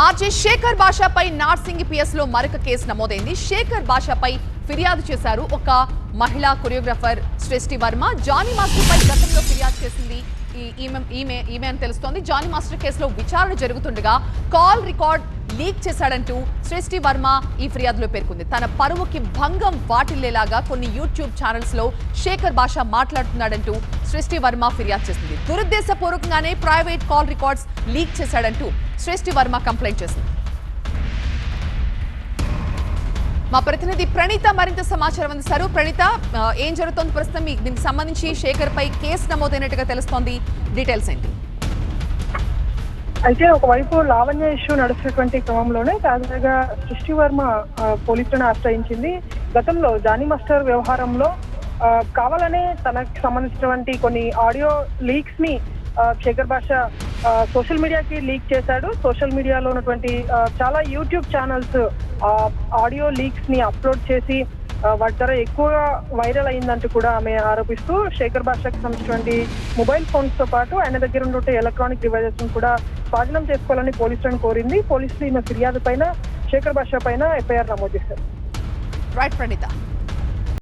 RJ Shekhar భాషపై Narsingi PS లో మరొక కేసు నమోదైంది. శేఖర్ భాషపై ఫిర్యాదు చేశారు ఒక మహిళా కొరియోగ్రాఫర్ సృష్టి వర్మ. జానీ మాస్టర్ పై గతంలో ఫిర్యాదు చేసింది ఈమె అని తెలుస్తోంది. జానీ మాస్టర్ కేసులో విచారణ జరుగుతుండగా కాల్ రికార్డ్ లీక్ చేశాడంటూ సృష్టి వర్మ ఈ ఫిర్యాదులో పేర్కొంది. తన పరువుకి భంగం వాటిల్లేలాగా కొన్ని యూట్యూబ్ ఛానల్స్ లో శేఖర్ భాష మాట్లాడుతున్నాడంటూ సృష్టి వర్మ ఫిర్యాదు చేసింది. దురుద్దేశపూర్వకంగానే ప్రైవేట్ కాల్ రికార్డ్స్ లీక్ చేశాడంటూ సృష్టి వర్మ కంప్లైంట్ చేసింది. మా ప్రతినిధి ప్రణీత మరింత సమాచారం అందిస్తారు. ప్రణీత, ఏం జరుగుతోంది ప్రస్తుతం? దీనికి సంబంధించి శేఖర్ పై కేసు నమోదైనట్టుగా తెలుస్తోంది, డీటెయిల్స్ ఏంటి? అయితే ఒకవైపు లావణ్య ఇష్యూ నడుస్తున్నటువంటి క్రమంలోనే తాజాగా సృష్టి వర్మ పోలీసులను ఆశ్రయించింది. గతంలో జానీ మాస్టర్ వ్యవహారంలో కావాలనే తనకు సంబంధించినటువంటి కొన్ని ఆడియో లీక్స్ ని శేఖర్ భాష సోషల్ మీడియాకి లీక్ చేశాడు. సోషల్ మీడియాలో ఉన్నటువంటి చాలా యూట్యూబ్ ఛానల్స్ ఆడియో లీక్స్ ని అప్లోడ్ చేసి వాటి ద్వారా ఎక్కువగా వైరల్ అయిందంటూ కూడా ఆమె ఆరోపిస్తూ శేఖర్ భాషకు సంబంధించినటువంటి మొబైల్ ఫోన్స్ తో పాటు ఆయన దగ్గర ఉన్నటువంటి ఎలక్ట్రానిక్ డివైజెస్ కూడా స్వాధీనం చేసుకోవాలని పోలీసులను కోరింది. పోలీసులు ఈమె ఫిర్యాదు పైన శేఖర్ భాష పైన ఎఫ్ఐఆర్ నమోదు చేశారు. రైట్ ప్రణీత.